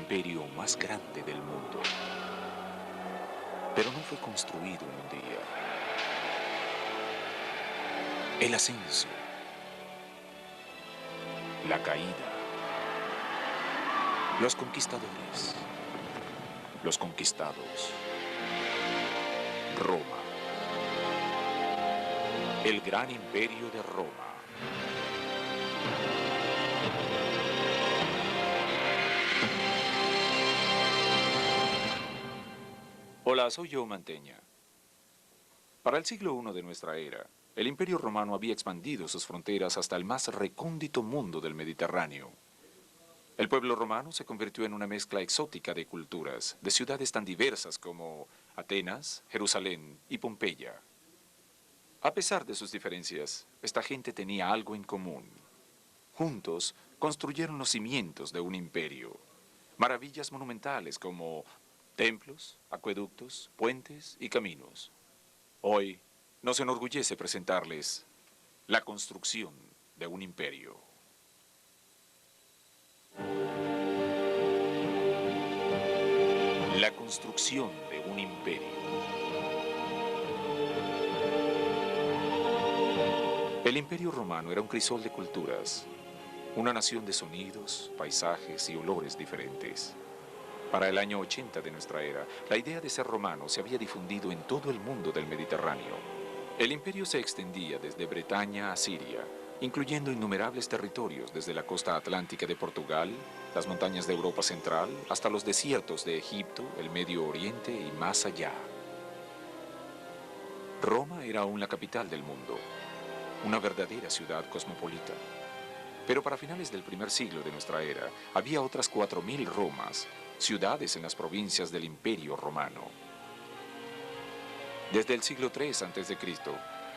imperio más grande del mundo. Pero no fue construido en un día. El ascenso, la caída, los conquistadores, los conquistados, Roma, el gran imperio de Roma. Hola, soy Joe Mantegna. Para el siglo I de nuestra era, el Imperio Romano había expandido sus fronteras hasta el más recóndito mundo del Mediterráneo. El pueblo romano se convirtió en una mezcla exótica de culturas, de ciudades tan diversas como Atenas, Jerusalén y Pompeya. A pesar de sus diferencias, esta gente tenía algo en común. Juntos, construyeron los cimientos de un imperio. Maravillas monumentales como templos, acueductos, puentes y caminos. Hoy nos enorgullece presentarles la construcción de un imperio. La construcción de un imperio. El Imperio Romano era un crisol de culturas, una nación de sonidos, paisajes y olores diferentes. Para el año 80 de nuestra era, la idea de ser romano se había difundido en todo el mundo del Mediterráneo. El imperio se extendía desde Bretaña a Siria, incluyendo innumerables territorios desde la costa atlántica de Portugal, las montañas de Europa Central, hasta los desiertos de Egipto, el Medio Oriente y más allá. Roma era aún la capital del mundo, una verdadera ciudad cosmopolita. Pero para finales del primer siglo de nuestra era, había otras 4000 Romas, ciudades en las provincias del Imperio Romano. Desde el siglo III a.C.,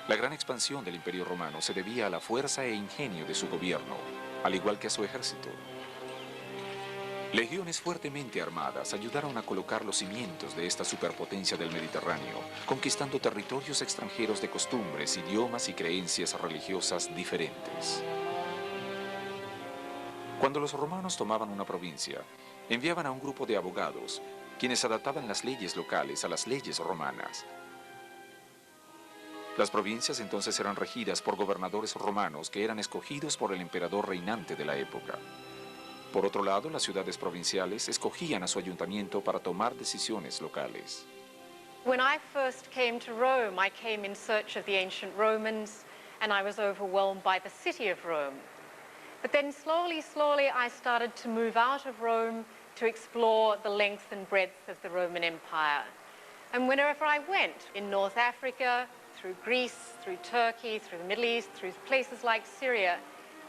la gran expansión del Imperio Romano se debía a la fuerza e ingenio de su gobierno, al igual que a su ejército. Legiones fuertemente armadas ayudaron a colocar los cimientos de esta superpotencia del Mediterráneo, conquistando territorios extranjeros de costumbres, idiomas y creencias religiosas diferentes. Cuando los romanos tomaban una provincia, enviaban a un grupo de abogados, quienes adaptaban las leyes locales a las leyes romanas. Las provincias entonces eran regidas por gobernadores romanos que eran escogidos por el emperador reinante de la época. Por otro lado, las ciudades provinciales escogían a su ayuntamiento para tomar decisiones locales. When I first came to Rome, I came in search of the ancient Romans, and I was overwhelmed by the city of Rome. But then slowly, I started to move out of Rome to explore the length and breadth of the Roman Empire. And wherever I went, in North Africa, through Greece, through Turkey, through the Middle East, through places like Syria,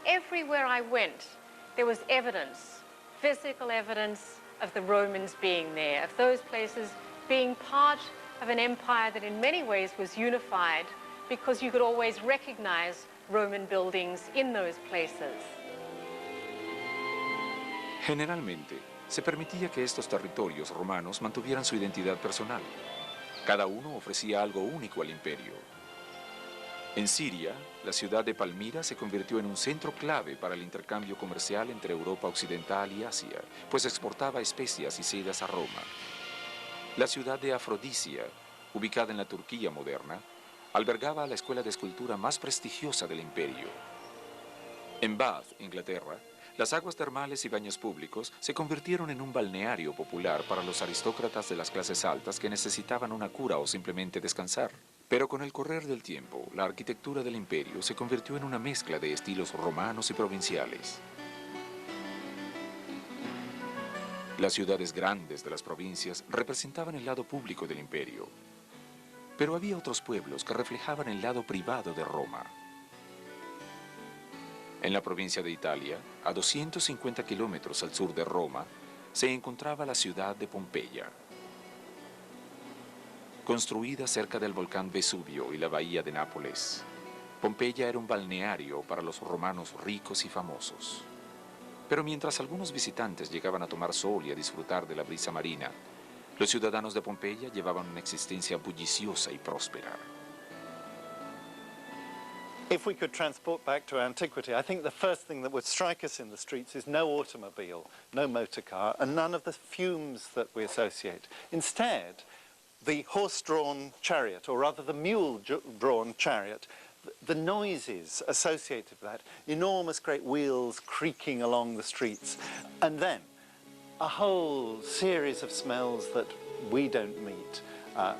everywhere I went, there was evidence, physical evidence of the Romans being there, of those places being part of an empire that in many ways was unified because you could always recognize Roman buildings in those places. Generalmente, se permitía que estos territorios romanos mantuvieran su identidad personal. Cada uno ofrecía algo único al imperio. En Siria, la ciudad de Palmira se convirtió en un centro clave para el intercambio comercial entre Europa Occidental y Asia, pues exportaba especias y sedas a Roma. La ciudad de Afrodisia, ubicada en la Turquía moderna, albergaba a la escuela de escultura más prestigiosa del imperio. En Bath, Inglaterra, las aguas termales y baños públicos se convirtieron en un balneario popular para los aristócratas de las clases altas que necesitaban una cura o simplemente descansar. Pero con el correr del tiempo, la arquitectura del imperio se convirtió en una mezcla de estilos romanos y provinciales. Las ciudades grandes de las provincias representaban el lado público del imperio, pero había otros pueblos que reflejaban el lado privado de Roma. En la provincia de Italia, a 250 kilómetros al sur de Roma, se encontraba la ciudad de Pompeya. Construida cerca del volcán Vesubio y la bahía de Nápoles, Pompeya era un balneario para los romanos ricos y famosos. Pero mientras algunos visitantes llegaban a tomar sol y a disfrutar de la brisa marina, los ciudadanos de Pompeya llevaban una existencia bulliciosa y próspera. If we could transport back to antiquity, I think the first thing that would strike us in the streets is no automobile, no motor car, and none of the fumes that we associate. Instead, the horse-drawn chariot, or rather the mule-drawn chariot, the noises associated with that, enormous great wheels creaking along the streets, and then a whole series of smells that we don't meet.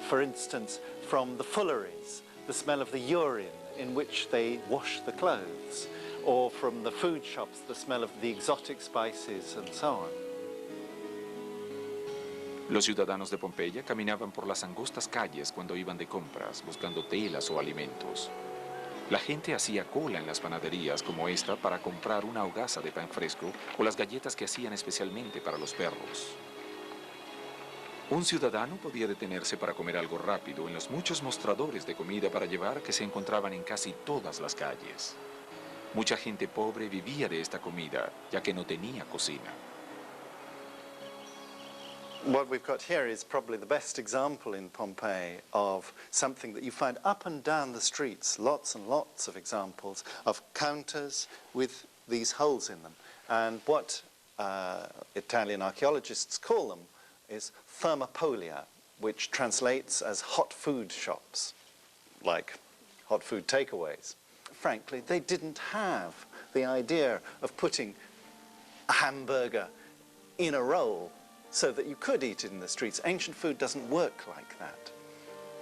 For instance, from the fulleries, the smell of the urine in which they wash the clothes, or from the food shops, the smell of the exotic spices and so on. Los ciudadanos de Pompeya caminaban por las angostas calles cuando iban de compras, buscando telas o alimentos. La gente hacía cola en las panaderías como esta para comprar una hogaza de pan fresco o las galletas que hacían especialmente para los perros. Un ciudadano podía detenerse para comer algo rápido en los muchos mostradores de comida para llevar que se encontraban en casi todas las calles. Mucha gente pobre vivía de esta comida, ya que no tenía cocina. What we've got here is probably the best example in Pompeii of something that you find up and down the streets, lots and lots of examples of counters with these holes in them. And what Italian archaeologists call them is thermopolia, which translates as hot food shops, like hot food takeaways. Frankly, they didn't have the idea of putting a hamburger in a roll so that you could eat it in the streets. Ancient food doesn't work like that.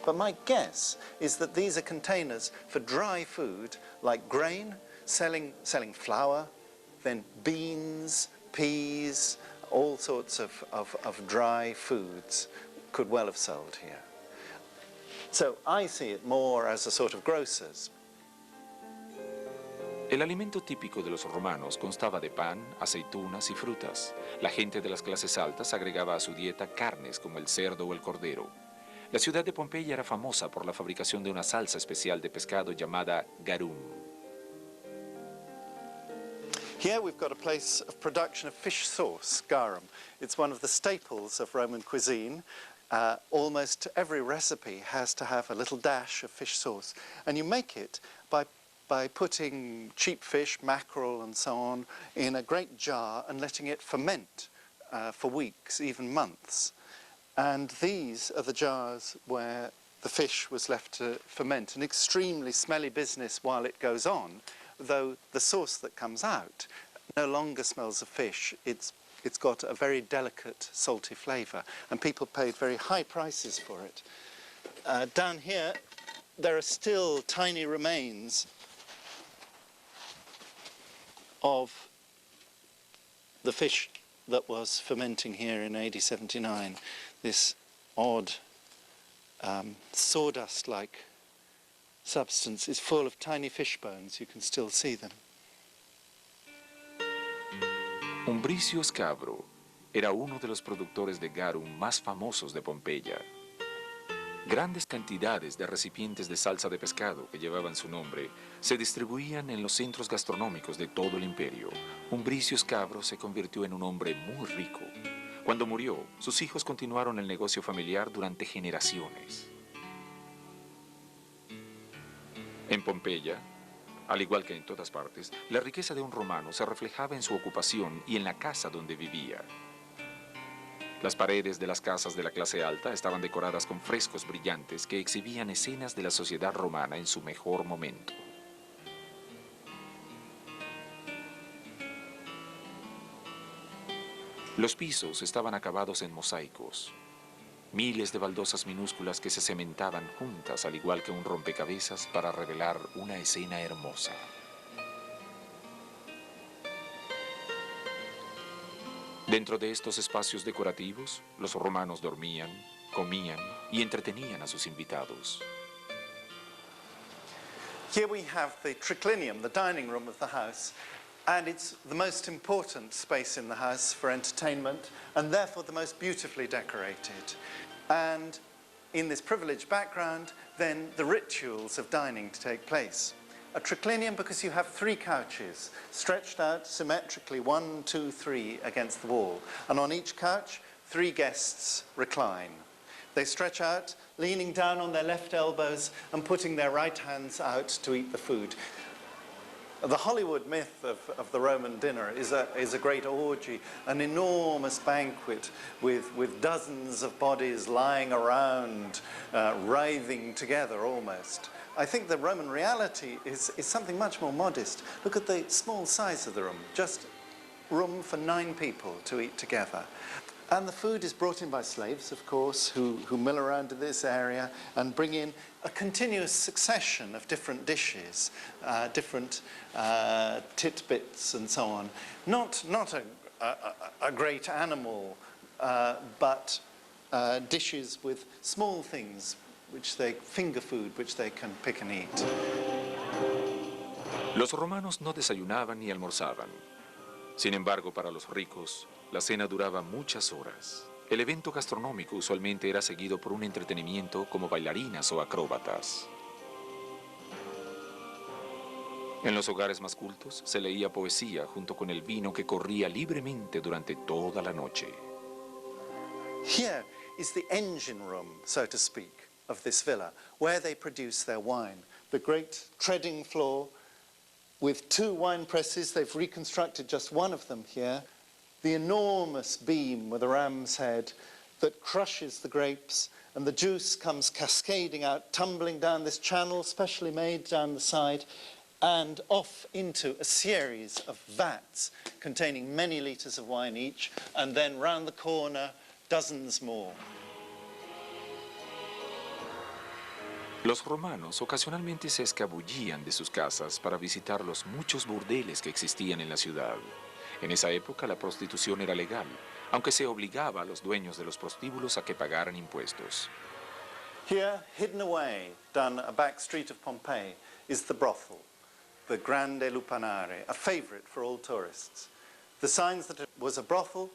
But my guess is that these are containers for dry food, like grain, selling flour, then beans, peas, all sorts of dry foods could well have sold here. So I see it more as a sort of grocers. El alimento típico de los romanos constaba de pan, aceitunas y frutas. La gente de las clases altas agregaba a su dieta carnes como el cerdo o el cordero. La ciudad de Pompeya era famosa por la fabricación de una salsa especial de pescado llamada garum. Here we've got a place of production of fish sauce, garum. It's one of the staples of Roman cuisine. Almost every recipe has to have a little dash of fish sauce. And you make it by putting cheap fish, mackerel and so on, in a great jar and letting it ferment for weeks, even months. And these are the jars where the fish was left to ferment. An extremely smelly business while it goes on, though the sauce that comes out no longer smells of fish. It's got a very delicate salty flavour, and people paid very high prices for it. Down here there are still tiny remains of the fish that was fermenting here in AD 79. This odd sawdust-like substance is full of tiny fish bones. You can still see them. Umbricio Scabro era uno de los productores de garum más famosos de Pompeya. Grandes cantidades de recipientes de salsa de pescado que llevaban su nombre se distribuían en los centros gastronómicos de todo el imperio. Umbricio Scabro se convirtió en un hombre muy rico. Cuando murió, sus hijos continuaron el negocio familiar durante generaciones. En Pompeya, al igual que en todas partes, la riqueza de un romano se reflejaba en su ocupación y en la casa donde vivía. Las paredes de las casas de la clase alta estaban decoradas con frescos brillantes que exhibían escenas de la sociedad romana en su mejor momento. Los pisos estaban acabados en mosaicos. Miles de baldosas minúsculas que se cementaban juntas al igual que un rompecabezas para revelar una escena hermosa. Dentro de estos espacios decorativos, los romanos dormían, comían y entretenían a sus invitados. Here we have the triclinium, the dining room of the house, and it's the most important space in the house for entertainment and therefore the most beautifully decorated. And in this privileged background, then the rituals of dining to take place. A triclinium because you have 3 couches stretched out symmetrically, 1, 2, 3 against the wall. And on each couch, 3 guests recline. They stretch out, leaning down on their left elbows and putting their right hands out to eat the food. The Hollywood myth of the Roman dinner is a great orgy, an enormous banquet with dozens of bodies lying around, writhing together almost. I think the Roman reality is something much more modest. Look at the small size of the room, just room for 9 people to eat together. And the food is brought in by slaves, of course, who mill around in this area and bring in a continuous succession of different dishes, different titbits and so on. Not a great animal, but dishes with small things, finger food, which they can pick and eat. Los romanos no desayunaban ni almorzaban. Sin embargo, para los ricos, la cena duraba muchas horas. El evento gastronómico usualmente era seguido por un entretenimiento como bailarinas o acróbatas. En los hogares más cultos se leía poesía junto con el vino que corría libremente durante toda la noche. Here is the engine room, so to speak, of this villa, where they produce their wine. The great treading floor with 2 wine presses. They've reconstructed just one of them here. The enormous beam with a ram's head that crushes the grapes, and the juice comes cascading out, tumbling down this channel specially made down the side, and off into a series of vats containing many litres of wine each, and then round the corner, dozens more. Los romanos ocasionalmente se escabullían de sus casas para visitar los muchos burdeles que existían en la ciudad. En esa época la prostitución era legal, aunque se obligaba a los dueños de los prostíbulos a que pagaran impuestos. Here, hidden away down a back street of Pompeii, is the brothel, the Grande Lupanare, a favourite for all tourists. The signs that it was a brothel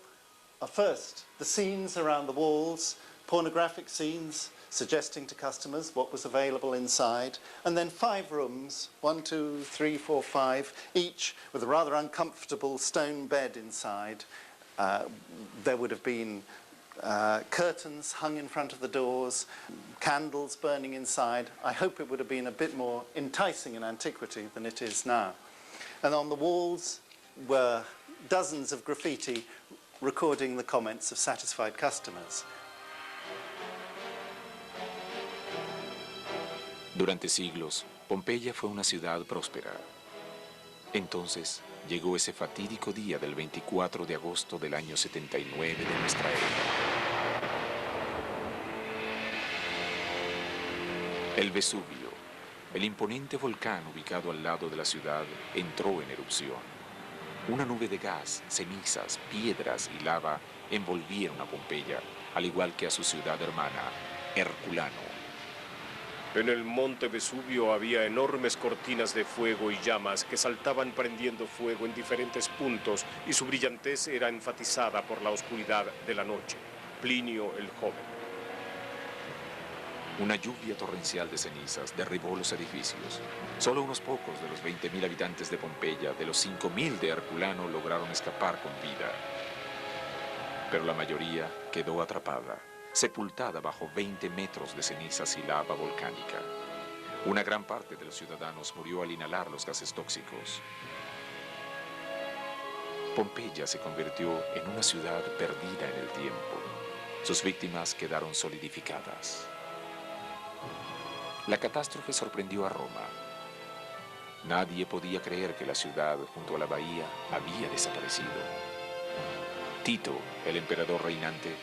are first the scenes around the walls, pornographic scenes suggesting to customers what was available inside, and then 5 rooms, 1, 2, 3, 4, 5, each with a rather uncomfortable stone bed inside. There would have been curtains hung in front of the doors, candles burning inside. I hope it would have been a bit more enticing in antiquity than it is now. And on the walls were dozens of graffiti recording the comments of satisfied customers. Durante siglos, Pompeya fue una ciudad próspera. Entonces, llegó ese fatídico día del 24 de agosto del año 79 de nuestra era. El Vesubio, el imponente volcán ubicado al lado de la ciudad, entró en erupción. Una nube de gas, cenizas, piedras y lava envolvieron a Pompeya, al igual que a su ciudad hermana, Herculano. En el monte Vesubio había enormes cortinas de fuego y llamas que saltaban prendiendo fuego en diferentes puntos y su brillantez era enfatizada por la oscuridad de la noche. Plinio el Joven. Una lluvia torrencial de cenizas derribó los edificios. Solo unos pocos de los 20.000 habitantes de Pompeya, de los 5.000 de Herculano, lograron escapar con vida. Pero la mayoría quedó atrapada, sepultada bajo 20 metros de cenizas y lava volcánica. Una gran parte de los ciudadanos murió al inhalar los gases tóxicos. Pompeya se convirtió en una ciudad perdida en el tiempo. Sus víctimas quedaron solidificadas. La catástrofe sorprendió a Roma. Nadie podía creer que la ciudad junto a la bahía había desaparecido. Tito, el emperador reinante,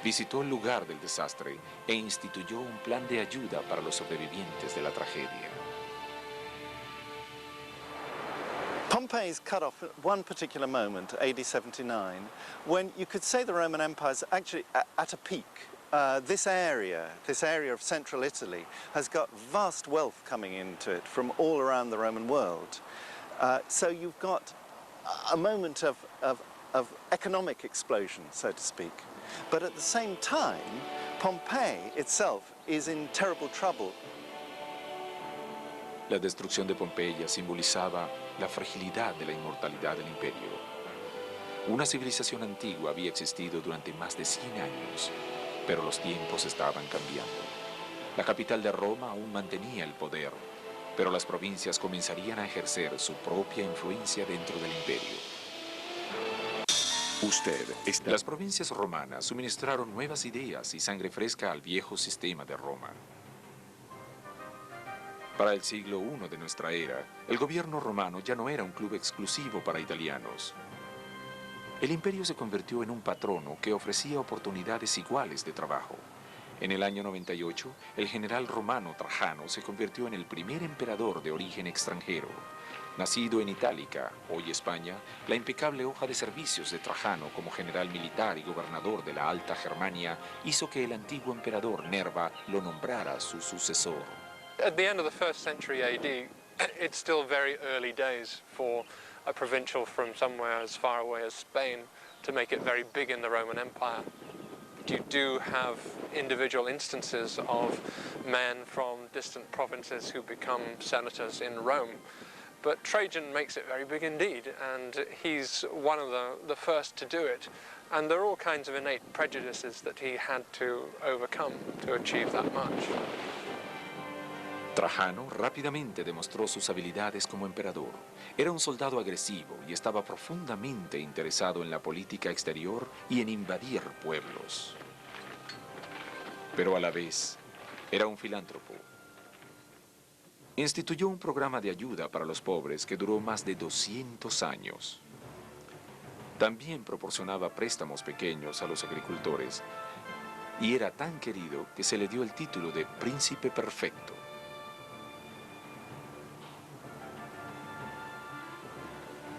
visitó el lugar del desastre e instituyó un plan de ayuda para los sobrevivientes de la tragedia. Pompeii is cut off at one particular moment, AD 79, when you could say the Roman Empire is actually at a peak. This area of central Italy, has got vast wealth coming into it from all around the Roman world. So you've got a moment of economic explosion, so to speak. But at the same time, Pompeii itself is in terrible trouble. La destrucción de Pompeya simbolizaba la fragilidad de la inmortalidad del imperio. Una civilización antigua había existido durante más de 100 años. Pero los tiempos estaban cambiando. La capital de Roma aún mantenía el poder, pero las provincias comenzarían a ejercer su propia influencia dentro del imperio. Las provincias romanas suministraron nuevas ideas y sangre fresca al viejo sistema de Roma. Para el siglo I de nuestra era, el gobierno romano ya no era un club exclusivo para italianos. El imperio se convirtió en un patrono que ofrecía oportunidades iguales de trabajo. En el año 98, el general romano Trajano se convirtió en el primer emperador de origen extranjero. Nacido en Itálica, hoy España, la impecable hoja de servicios de Trajano como general militar y gobernador de la Alta Germania hizo que el antiguo emperador Nerva lo nombrara su sucesor. At the end of the 1st century AD, it's still very early days for a provincial from somewhere as far away as Spain to make it very big in the Roman Empire. You do have individual instances of men from distant provinces who become senators in Rome. But Trajan makes it very big indeed, and he's one of the first to do it. And there are all kinds of innate prejudices that he had to overcome to achieve that much. Trajano rápidamente demostró sus habilidades como emperador. Era un soldado agresivo y estaba profundamente interesado en la política exterior y en invadir pueblos. Pero a la vez, era un filántropo. Instituyó un programa de ayuda para los pobres que duró más de 200 años. También proporcionaba préstamos pequeños a los agricultores y era tan querido que se le dio el título de Príncipe Perfecto.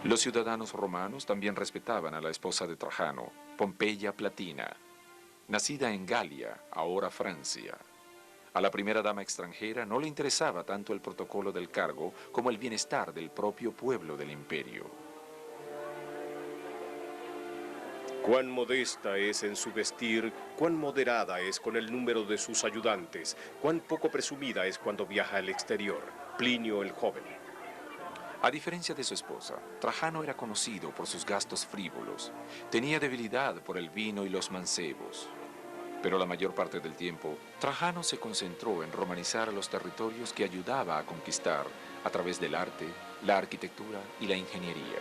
Los ciudadanos romanos también respetaban a la esposa de Trajano, Pompeia Platina, nacida en Galia, ahora Francia. A la primera dama extranjera no le interesaba tanto el protocolo del cargo como el bienestar del propio pueblo del imperio. Cuán modesta es en su vestir, cuán moderada es con el número de sus ayudantes, cuán poco presumida es cuando viaja al exterior. Plinio el Joven. A diferencia de su esposa, Trajano era conocido por sus gastos frívolos. Tenía debilidad por el vino y los mancebos. Pero la mayor parte del tiempo, Trajano se concentró en romanizar los territorios que ayudaba a conquistar a través del arte, la arquitectura y la ingeniería.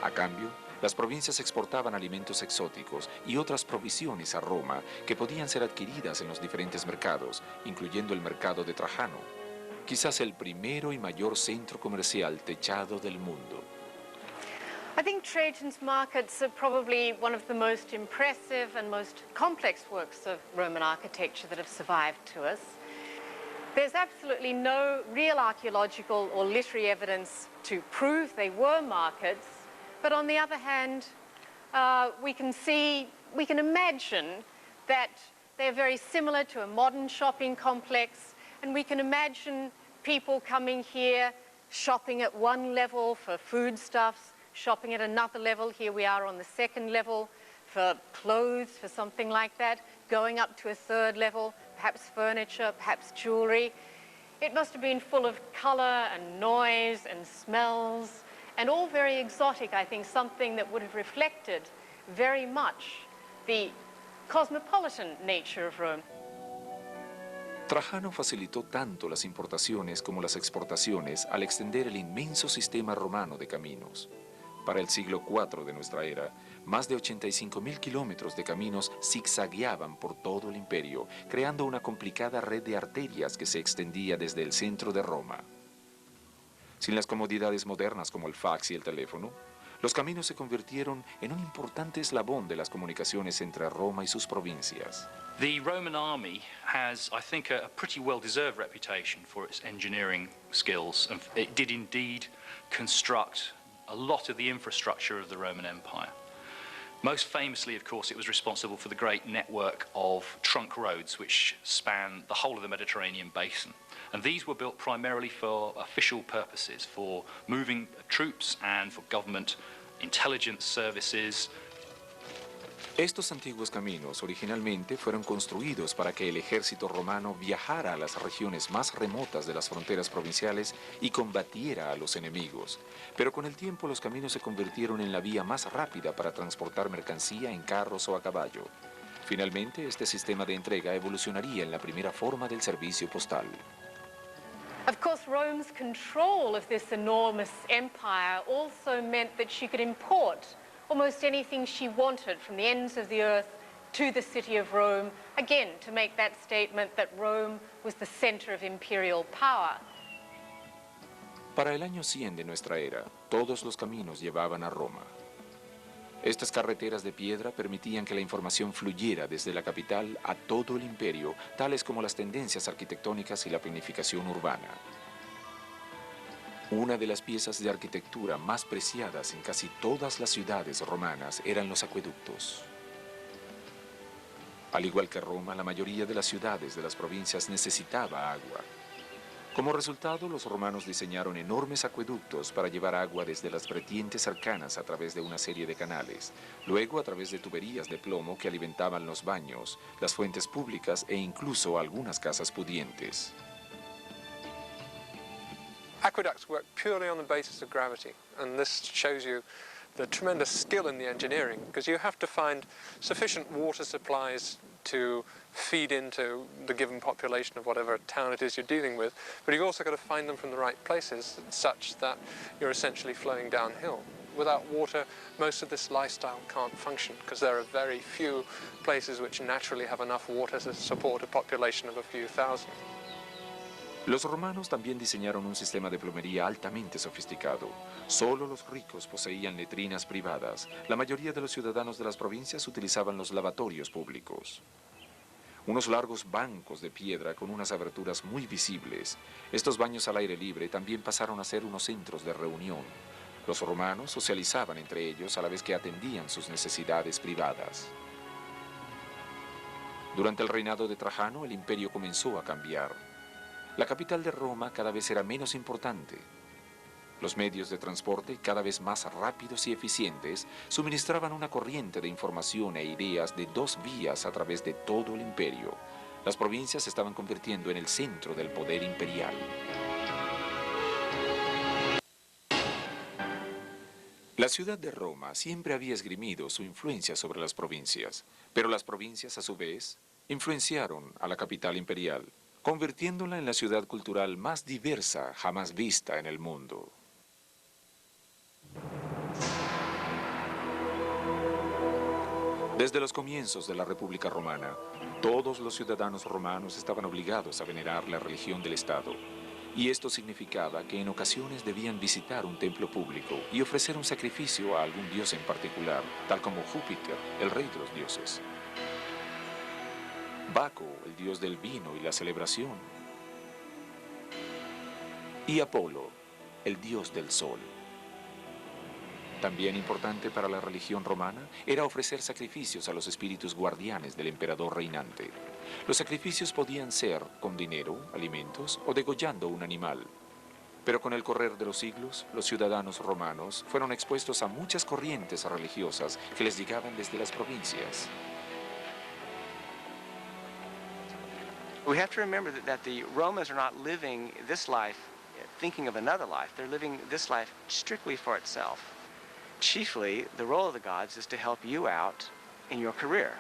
A cambio, las provincias exportaban alimentos exóticos y otras provisiones a Roma que podían ser adquiridas en los diferentes mercados, incluyendo el mercado de Trajano, quizás el primero y mayor centro comercial techado del mundo. I think Trajan's markets are probably one of the most impressive and most complex works of Roman architecture that have survived to us. There's absolutely no real archaeological or literary evidence to prove they were markets, but on the other hand, we can imagine that they're very similar to a modern shopping complex, and we can imagine people coming here, shopping at one level for foodstuffs, shopping at another level. Here we are on the second level for clothes, for something like that, going up to a third level, perhaps furniture, perhaps jewelry. It must have been full of color and noise and smells, and all very exotic, I think, something that would have reflected very much the cosmopolitan nature of Rome. Trajano facilitó tanto las importaciones como las exportaciones al extender el inmenso sistema romano de caminos. Para el siglo IV de nuestra era, más de 85.000 kilómetros de caminos zigzagueaban por todo el imperio, creando una complicada red de arterias que se extendía desde el centro de Roma. Sin las comodidades modernas como el fax y el teléfono, los caminos se convirtieron en un importante eslabón de las comunicaciones entre Roma y sus provincias. The Roman army has, I think, a pretty well-deserved reputation for its engineering skills. And it did indeed construct a lot of the infrastructure of the Roman Empire. Most famously, of course, it was responsible for the great network of trunk roads which span the whole of the Mediterranean basin. And these were built primarily for official purposes, for moving troops and for government intelligence services. Estos antiguos caminos originalmente fueron construidos para que el ejército romano viajara a las regiones más remotas de las fronteras provinciales y combatiera a los enemigos. Pero con el tiempo los caminos se convirtieron en la vía más rápida para transportar mercancía en carros o a caballo. Finalmente, este sistema de entrega evolucionaría en la primera forma del servicio postal. Of course, Rome's control of this enormous empire also meant that she could import almost anything she wanted from the ends of the earth to the city of Rome, again, to make that statement that Rome was the center of imperial power. Para el año 100 de nuestra era, todos los caminos llevaban a Roma. Estas carreteras de piedra permitían que la información fluyera desde la capital a todo el imperio, tales como las tendencias arquitectónicas y la planificación urbana. Una de las piezas de arquitectura más preciadas en casi todas las ciudades romanas eran los acueductos. Al igual que Roma, la mayoría de las ciudades de las provincias necesitaba agua. Como resultado, los romanos diseñaron enormes acueductos para llevar agua desde las vertientes cercanas a través de una serie de canales, luego a través de tuberías de plomo que alimentaban los baños, las fuentes públicas e incluso algunas casas pudientes. Aqueducts work purely on the basis of gravity, and this shows you the tremendous skill in the engineering, because you have to find sufficient water supplies to feed into the given population of whatever town it is you're dealing with, but you've also got to find them from the right places such that you're essentially flowing downhill. Without water, most of this lifestyle can't function, because there are very few places which naturally have enough water to support a population of a few thousand. Los romanos también diseñaron un sistema de plomería altamente sofisticado. Solo los ricos poseían letrinas privadas. La mayoría de los ciudadanos de las provincias utilizaban los lavatorios públicos. Unos largos bancos de piedra con unas aberturas muy visibles. Estos baños al aire libre también pasaron a ser unos centros de reunión. Los romanos socializaban entre ellos a la vez que atendían sus necesidades privadas. Durante el reinado de Trajano, el imperio comenzó a cambiar. La capital de Roma cada vez era menos importante. Los medios de transporte, cada vez más rápidos y eficientes, suministraban una corriente de información e ideas de 2 vías a través de todo el imperio. Las provincias se estaban convirtiendo en el centro del poder imperial. La ciudad de Roma siempre había esgrimido su influencia sobre las provincias, pero las provincias, a su vez, influenciaron a la capital imperial, convirtiéndola en la ciudad cultural más diversa jamás vista en el mundo. Desde los comienzos de la República Romana, todos los ciudadanos romanos estaban obligados a venerar la religión del Estado, y esto significaba que en ocasiones debían visitar un templo público y ofrecer un sacrificio a algún dios en particular, tal como Júpiter, el rey de los dioses. Baco, el dios del vino y la celebración. Y Apolo, el dios del sol. También importante para la religión romana era ofrecer sacrificios a los espíritus guardianes del emperador reinante. Los sacrificios podían ser con dinero, alimentos o degollando un animal. Pero con el correr de los siglos, los ciudadanos romanos fueron expuestos a muchas corrientes religiosas que les llegaban desde las provincias. We have to remember that the Romans are not living this life thinking of another life. They're living this life strictly for itself. Chiefly, the role of the gods is to help you out in your career.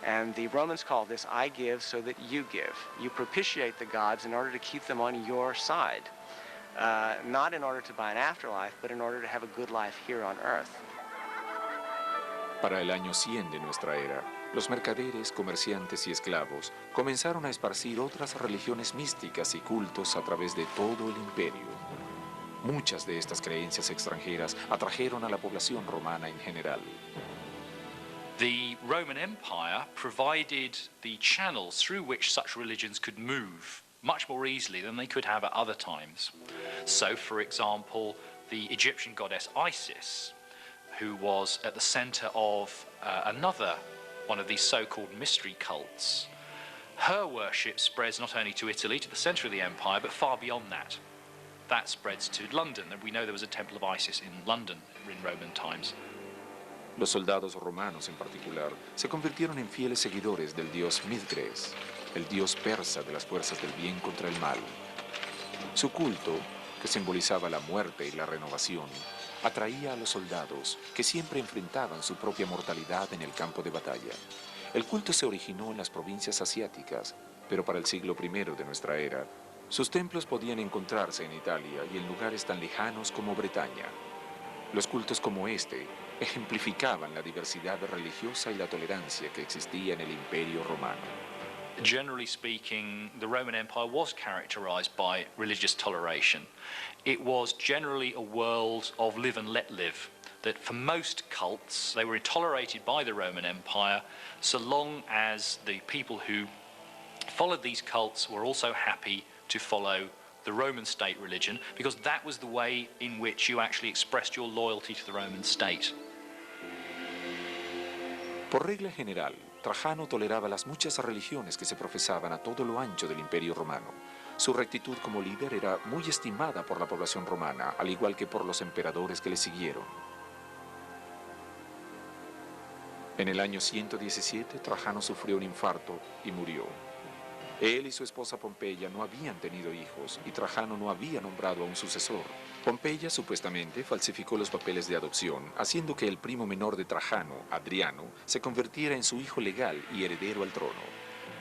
And the Romans call this, I give so that you give. You propitiate the gods in order to keep them on your side. Not in order to buy an afterlife, but in order to have a good life here on earth. Para el año 100 de nuestra era, los mercaderes, comerciantes y esclavos comenzaron a esparcir otras religiones místicas y cultos a través de todo el imperio. Muchas de estas creencias extranjeras atrajeron a la población romana en general. The Roman Empire provided the channels through which such religions could move much more easily than they could have at other times. So, for example, the Egyptian goddess Isis, who was at the center of another one of these so-called mystery cults. Her worship spreads not only to Italy, to the center of the empire, but far beyond that. That spreads to London, and we know there was a temple of Isis in London in Roman times. Los soldados romanos en particular se convirtieron en fieles seguidores del dios Mithres, el dios persa de las fuerzas del bien contra el mal. Su culto, que simbolizaba la muerte y la renovación, atraía a los soldados que siempre enfrentaban su propia mortalidad en el campo de batalla. El culto se originó en las provincias asiáticas, pero para el siglo I de nuestra era, sus templos podían encontrarse en Italia y en lugares tan lejanos como Bretaña. Los cultos como este ejemplificaban la diversidad religiosa y la tolerancia que existía en el Imperio Romano. Generally speaking, the Roman Empire was characterized by religious toleration. It was generally a world of live and let live. That for most cults, they were tolerated by the Roman Empire so long as the people who followed these cults were also happy to follow the Roman state religion, because that was the way in which you actually expressed your loyalty to the Roman state. Por regla general, Trajano toleraba las muchas religiones que se profesaban a todo lo ancho del Imperio Romano. Su rectitud como líder era muy estimada por la población romana, al igual que por los emperadores que le siguieron. En el año 117, Trajano sufrió un infarto y murió. Él y su esposa Pompeya no habían tenido hijos y Trajano no había nombrado a un sucesor. Pompeya supuestamente falsificó los papeles de adopción, haciendo que el primo menor de Trajano, Adriano, se convirtiera en su hijo legal y heredero al trono.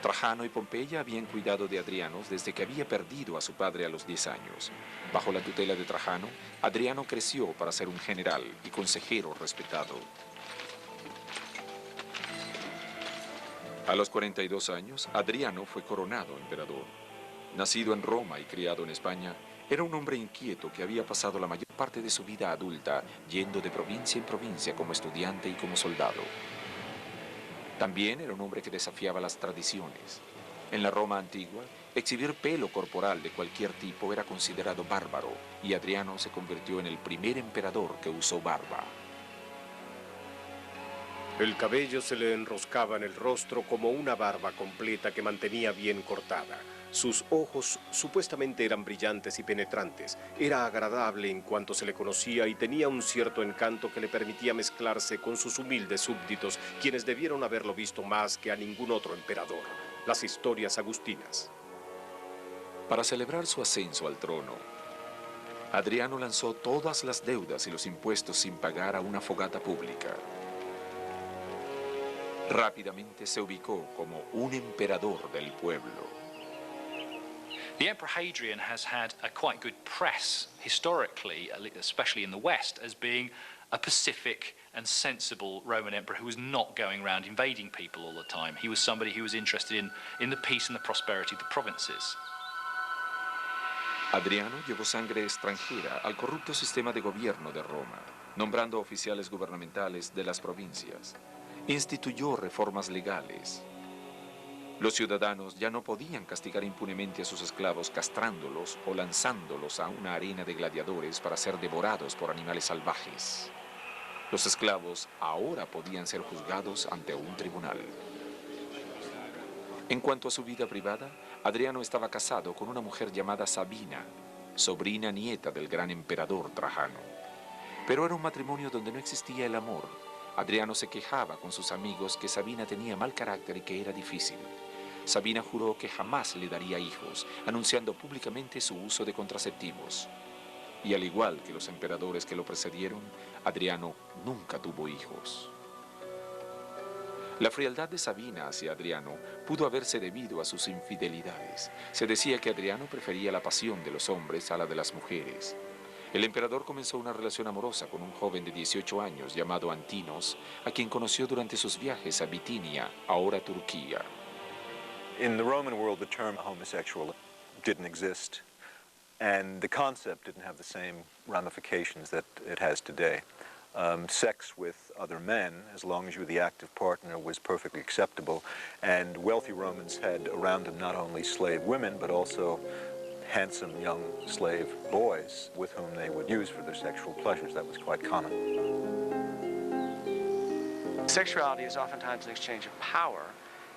Trajano y Pompeya habían cuidado de Adriano desde que había perdido a su padre a los 10 años. Bajo la tutela de Trajano, Adriano creció para ser un general y consejero respetado. A los 42 años, Adriano fue coronado emperador. Nacido en Roma y criado en España, era un hombre inquieto que había pasado la mayor parte de su vida adulta yendo de provincia en provincia como estudiante y como soldado. También era un hombre que desafiaba las tradiciones. En la Roma antigua, exhibir pelo corporal de cualquier tipo era considerado bárbaro, y Adriano se convirtió en el primer emperador que usó barba. El cabello se le enroscaba en el rostro como una barba completa que mantenía bien cortada. Sus ojos supuestamente eran brillantes y penetrantes. Era agradable en cuanto se le conocía y tenía un cierto encanto que le permitía mezclarse con sus humildes súbditos, quienes debieron haberlo visto más que a ningún otro emperador. Las historias agustinas. Para celebrar su ascenso al trono, Adriano lanzó todas las deudas y los impuestos sin pagar a una fogata pública. Rápidamente se ubicó como un emperador del pueblo. The Emperor Hadrian has had a quite good press historically, especially in the West, as being a pacific and sensible Roman emperor who was not going around invading people all the time. He was somebody who was interested in the peace and the prosperity of the provinces. Adriano llevó sangre extranjera al corrupto sistema de gobierno de Roma, nombrando oficiales gubernamentales de las provincias. Instituyó reformas legales. Los ciudadanos ya no podían castigar impunemente a sus esclavos castrándolos o lanzándolos a una arena de gladiadores para ser devorados por animales salvajes. Los esclavos ahora podían ser juzgados ante un tribunal. En cuanto a su vida privada, Adriano estaba casado con una mujer llamada Sabina, sobrina nieta del gran emperador Trajano. Pero era un matrimonio donde no existía el amor. Adriano se quejaba con sus amigos que Sabina tenía mal carácter y que era difícil. Sabina juró que jamás le daría hijos, anunciando públicamente su uso de contraceptivos. Y al igual que los emperadores que lo precedieron, Adriano nunca tuvo hijos. La frialdad de Sabina hacia Adriano pudo haberse debido a sus infidelidades. Se decía que Adriano prefería la pasión de los hombres a la de las mujeres. El emperador comenzó una relación amorosa con un joven de 18 años llamado Antinos, a quien conoció durante sus viajes a Bitinia, ahora Turquía. In the Roman world, the term homosexual didn't exist, and the concept didn't have the same ramifications that it has today. Sex with other men, as long as you were the active partner, was perfectly acceptable, and wealthy Romans had around them not only slave women, but also handsome young slave boys with whom they would use for their sexual pleasures. That was quite common. Sexuality is oftentimes an exchange of power.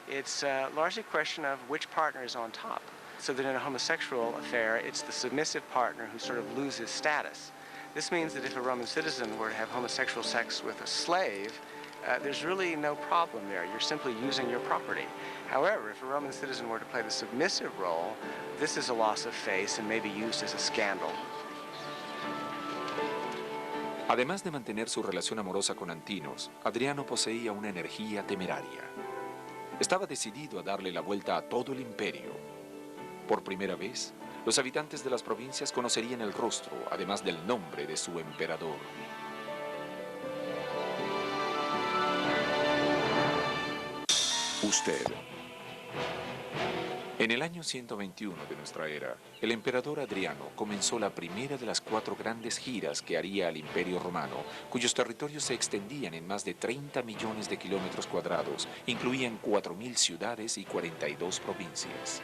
It's largely a question of which partner is on top. So that in a homosexual affair, it's the submissive partner who sort of loses status. This means that if a Roman citizen were to have homosexual sex with a slave, there's really no problem there. You're simply using your property. However, if a Roman citizen were to play the submissive role, this is a loss of face and may be used as a scandal. Además de mantener su relación amorosa con Antinos, Adriano poseía una energía temeraria. Estaba decidido a darle la vuelta a todo el imperio. Por primera vez, los habitantes de las provincias conocerían el rostro, además del nombre de su emperador. Usted. En el año 121 de nuestra era, el emperador Adriano comenzó la primera de las 4 grandes giras que haría al Imperio Romano, cuyos territorios se extendían en más de 30 millones de kilómetros cuadrados, incluían 4.000 ciudades y 42 provincias.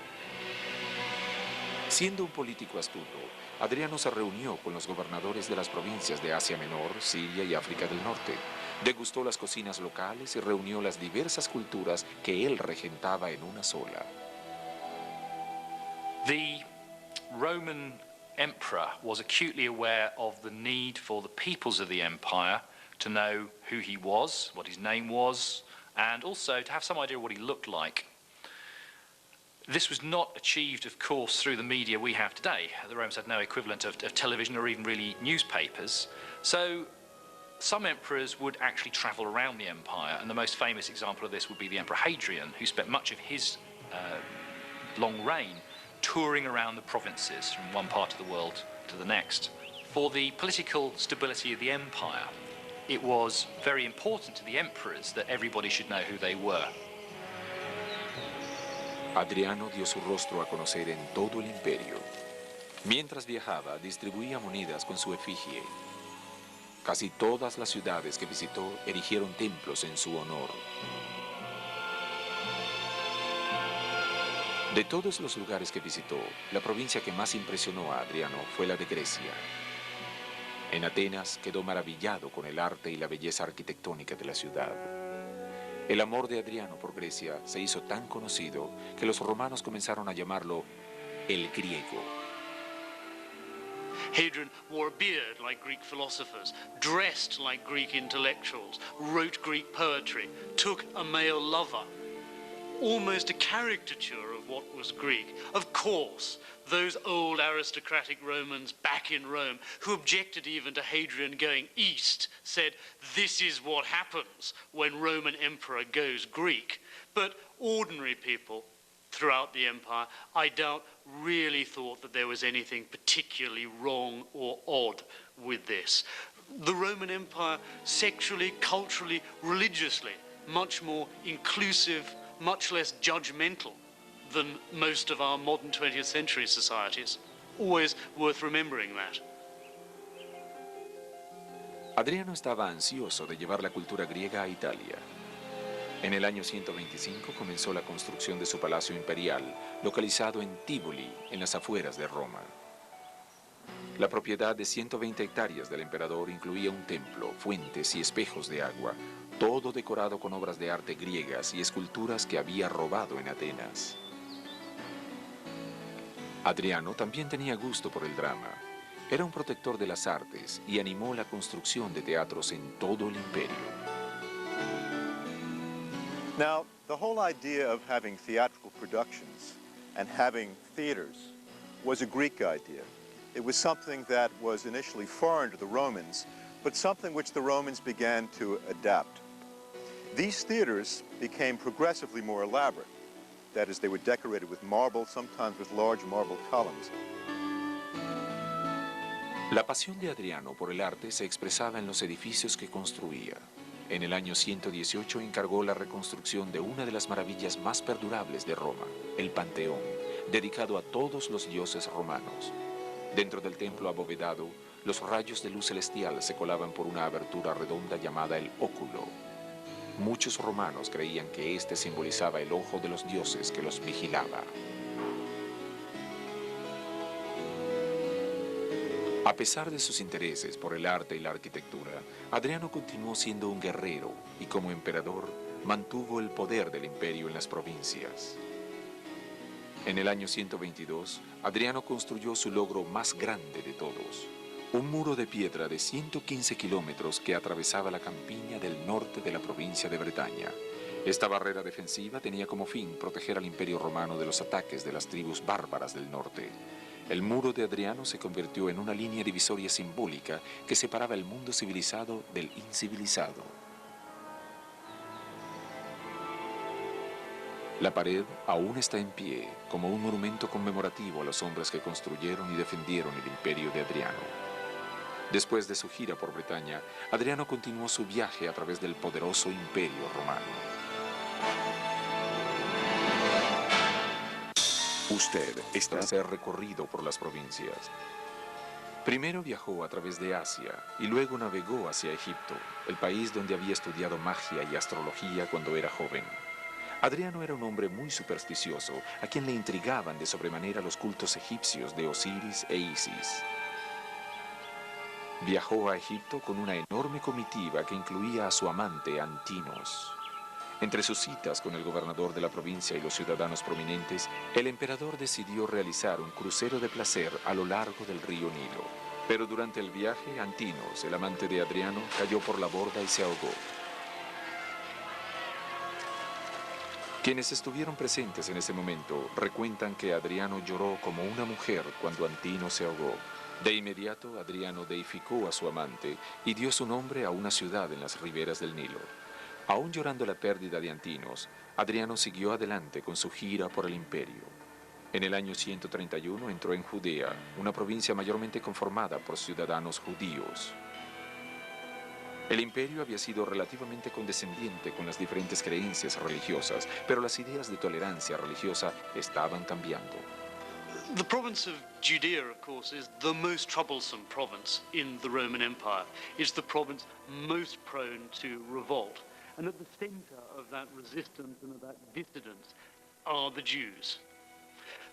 Siendo un político astuto, Adriano se reunió con los gobernadores de las provincias de Asia Menor, Siria y África del Norte. Degustó las cocinas locales y reunió las diversas culturas que él regentaba en una sola. The Roman emperor was acutely aware of the need for the peoples of the empire to know who he was, what his name was, and also to have some idea of what he looked like. This was not achieved, of course, through the media we have today. The Romans had no equivalent of television or even really newspapers. So some emperors would actually travel around the empire, and the most famous example of this would be the Emperor Hadrian, who spent much of his long reign touring around the provinces from one part of the world to the next. For the political stability of the empire, it was very important to the emperors that everybody should know who they were. Adriano dio su rostro a conocer en todo el imperio. Mientras viajaba, distribuía monedas con su efigie. Casi todas las ciudades que visitó erigieron templos en su honor. De todos los lugares que visitó, la provincia que más impresionó a Adriano fue la de Grecia. En Atenas quedó maravillado con el arte y la belleza arquitectónica de la ciudad. El amor de Adriano por Grecia se hizo tan conocido que los romanos comenzaron a llamarlo el griego. Hadrian wore a beard like Greek philosophers, dressed like Greek intellectuals, wrote Greek poetry, took a male lover. Almost a caricature of what was Greek. Of course, those old aristocratic Romans back in Rome, who objected even to Hadrian going east, said this is what happens when Roman emperor goes Greek. But ordinary people throughout the empire, I doubt, really thought that there was anything particularly wrong or odd with this. The Roman Empire, sexually, culturally, religiously, much more inclusive, much less judgmental than most of our modern 20th century societies. Always worth remembering that. Adriano estaba ansioso de llevar la cultura griega a Italia. En el año 125 comenzó la construcción de su palacio imperial, localizado en Tivoli, en las afueras de Roma. La propiedad de 120 hectáreas del emperador incluía un templo, fuentes y espejos de agua, todo decorado con obras de arte griegas y esculturas que había robado en Atenas. Adriano también tenía gusto por el drama. Era un protector de las artes y animó la construcción de teatros en todo el imperio. Now, the whole idea of having theatrical productions and having theaters was a Greek idea. It was something that was initially foreign to the Romans, but something which the Romans began to adapt. These theaters became progressively more elaborate. That is, they were decorated with marble, sometimes with large marble columns. La pasión de Adriano por el arte se expresaba en los edificios que construía. En el año 118 encargó la reconstrucción de una de las maravillas más perdurables de Roma, el Panteón, dedicado a todos los dioses romanos. Dentro del templo abovedado, los rayos de luz celestial se colaban por una abertura redonda llamada el óculo. Muchos romanos creían que este simbolizaba el ojo de los dioses que los vigilaba. A pesar de sus intereses por el arte y la arquitectura, Adriano continuó siendo un guerrero y como emperador mantuvo el poder del imperio en las provincias. En el año 122, Adriano construyó su logro más grande de todos, un muro de piedra de 115 kilómetros que atravesaba la campiña del norte de la provincia de Bretaña. Esta barrera defensiva tenía como fin proteger al imperio romano de los ataques de las tribus bárbaras del norte. El muro de Adriano se convirtió en una línea divisoria simbólica que separaba el mundo civilizado del incivilizado. La pared aún está en pie, como un monumento conmemorativo a los hombres que construyeron y defendieron el imperio de Adriano. Después de su gira por Bretaña, Adriano continuó su viaje a través del poderoso imperio romano. Usted está... Tras ser recorrido por las provincias. Primero viajó a través de Asia y luego navegó hacia Egipto, el país donde había estudiado magia y astrología cuando era joven. Adriano era un hombre muy supersticioso, a quien le intrigaban de sobremanera los cultos egipcios de Osiris e Isis. Viajó a Egipto con una enorme comitiva que incluía a su amante Antinos. Entre sus citas con el gobernador de la provincia y los ciudadanos prominentes, el emperador decidió realizar un crucero de placer a lo largo del río Nilo. Pero durante el viaje, Antinos, el amante de Adriano, cayó por la borda y se ahogó. Quienes estuvieron presentes en ese momento recuentan que Adriano lloró como una mujer cuando Antino se ahogó. De inmediato, Adriano deificó a su amante y dio su nombre a una ciudad en las riberas del Nilo. Aún llorando la pérdida de Antinos, Adriano siguió adelante con su gira por el imperio. En el año 131 entró en Judea, una provincia mayormente conformada por ciudadanos judíos. El imperio había sido relativamente condescendiente con las diferentes creencias religiosas, pero las ideas de tolerancia religiosa estaban cambiando. The province of Judea, of course, is the most troublesome province in the Roman Empire. It's the province most prone to revolt. And at the center of that resistance and of that dissidence are the Jews.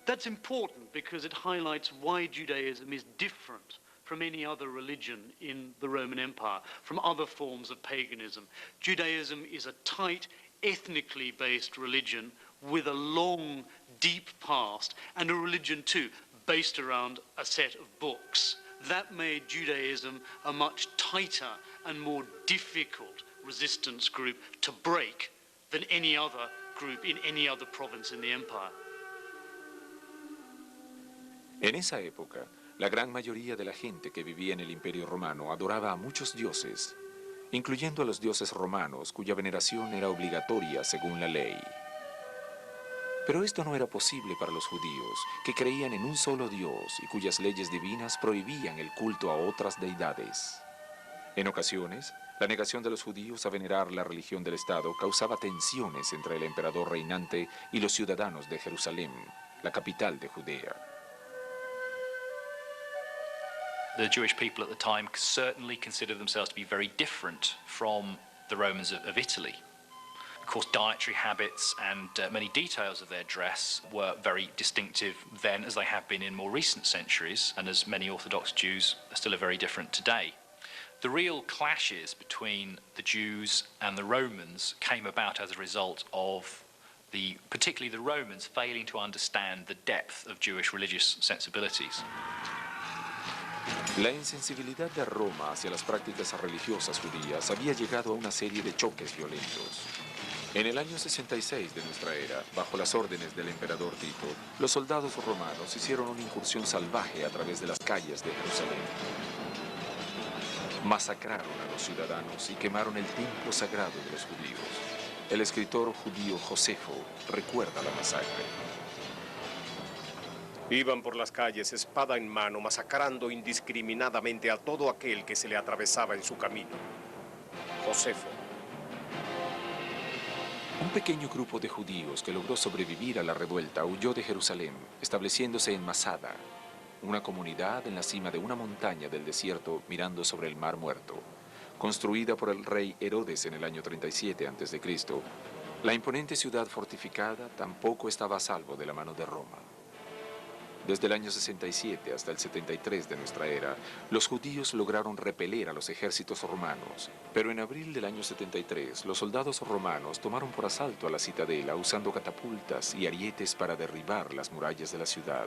That's important because it highlights why Judaism is different from any other religion in the Roman Empire, from other forms of paganism. Judaism is a tight, ethnically based religion with a long, deep past, and a religion too, based around a set of books. That made Judaism a much tighter and more difficult resistance group to break than any other group in any other province in the empire. En esa época, la gran mayoría de la gente que vivía en el Imperio Romano adoraba a muchos dioses, incluyendo a los dioses romanos, cuya veneración era obligatoria según la ley. Pero esto no era posible para los judíos, que creían en un solo Dios y cuyas leyes divinas prohibían el culto a otras deidades. En ocasiones, la negación de los judíos a venerar la religión del Estado causaba tensiones entre el emperador reinante y los ciudadanos de Jerusalén, la capital de Judea. The Jewish people at the time certainly considered themselves to be very different from the Romans of Italy. Of course, dietary habits and many details of their dress were very distinctive then, as they have been in more recent centuries, and as many Orthodox Jews are still very different today. The real clashes between the Jews and the Romans came about as a result of particularly the Romans failing to understand the depth of Jewish religious sensibilities. La insensibilidad de Roma hacia las prácticas religiosas judías había llegado a una serie de choques violentos. En el año 66 de nuestra era, bajo las órdenes del emperador Tito, los soldados romanos hicieron una incursión salvaje a través de las calles de Jerusalén. Masacraron a los ciudadanos y quemaron el templo sagrado de los judíos. El escritor judío Josefo recuerda la masacre. Iban por las calles, espada en mano, masacrando indiscriminadamente a todo aquel que se le atravesaba en su camino. Josefo. Un pequeño grupo de judíos que logró sobrevivir a la revuelta huyó de Jerusalén, estableciéndose en Masada, una comunidad en la cima de una montaña del desierto mirando sobre el Mar Muerto. Construida por el rey Herodes en el año 37 a.C., la imponente ciudad fortificada tampoco estaba a salvo de la mano de Roma. Desde el año 67 hasta el 73 de nuestra era, los judíos lograron repeler a los ejércitos romanos, pero en abril del año 73, los soldados romanos tomaron por asalto a la citadela usando catapultas y arietes para derribar las murallas de la ciudad.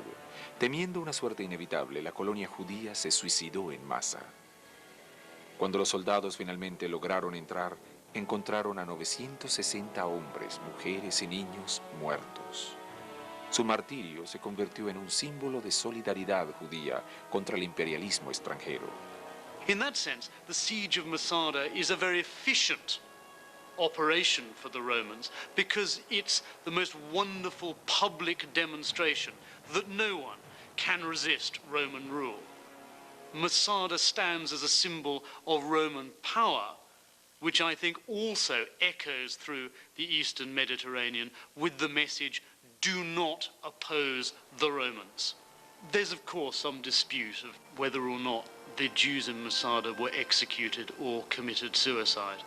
Temiendo una suerte inevitable, la colonia judía se suicidó en masa. Cuando los soldados finalmente lograron entrar, encontraron a 960 hombres, mujeres y niños muertos. Su martirio se convirtió en un símbolo de solidaridad judía contra el imperialismo extranjero. In that sense, the siege of Masada is a very efficient operation for the Romans because it's the most wonderful public demonstration that no one can resist Roman rule. Masada stands as a symbol of Roman power, which I think also echoes through the Eastern Mediterranean with the message, do not oppose the Romans. There's of course some dispute of whether or not the Jews in Masada were executed or committed suicide.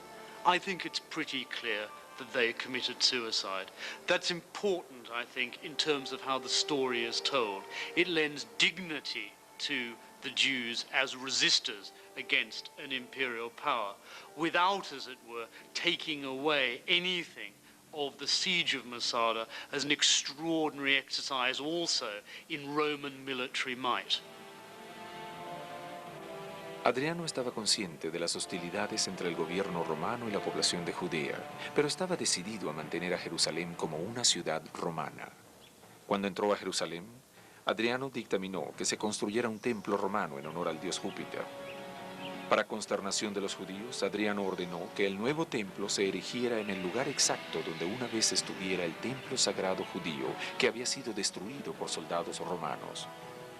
I think it's pretty clear that they committed suicide. That's important, I think, in terms of how the story is told. It lends dignity to the Jews as resistors against an imperial power, without, as it were, taking away anything of the siege of Masada as an extraordinary exercise also in Roman military might. Adriano estaba consciente de las hostilidades entre el gobierno romano y la población de Judea, pero estaba decidido a mantener a Jerusalén como una ciudad romana. Cuando entró a Jerusalén, Adriano dictaminó que se construyera un templo romano en honor al dios Júpiter. Para consternación de los judíos, Adriano ordenó que el nuevo templo se erigiera en el lugar exacto donde una vez estuviera el templo sagrado judío que había sido destruido por soldados romanos.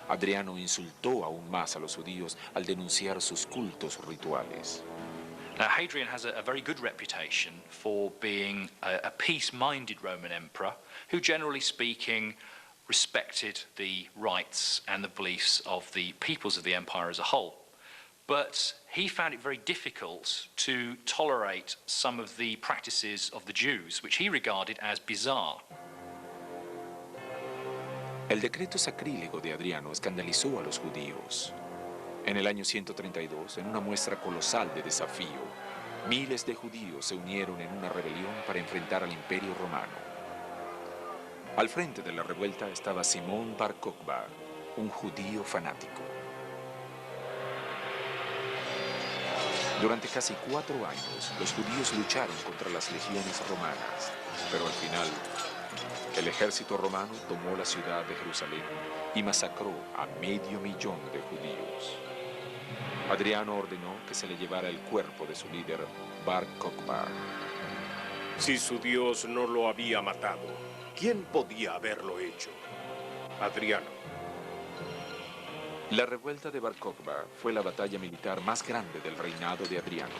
Adriano insultó aún más a los judíos al denunciar sus cultos rituales. Now, Hadrian has a very good reputation for being a peace-minded Roman emperor who, generally speaking, respected the rights and the beliefs of the peoples of the empire as a whole. But he found it very difficult to tolerate some of the practices of the Jews, which he regarded as bizarre. El decreto sacrílego de Adriano escandalizó a los judíos. En el año 132, en una muestra colosal de desafío, miles de judíos se unieron en una rebelión para enfrentar al Imperio Romano. Al frente de la revuelta estaba Simón Bar Kokhba, un judío fanático. Durante casi 4 años, los judíos lucharon contra las legiones romanas, pero al final, el ejército romano tomó la ciudad de Jerusalén y masacró a 500,000 de judíos. Adriano ordenó que se le llevara el cuerpo de su líder, Bar Kokhba. Si su Dios no lo había matado, ¿quién podía haberlo hecho? Adriano. La revuelta de Bar Kokhba fue la batalla militar más grande del reinado de Adriano.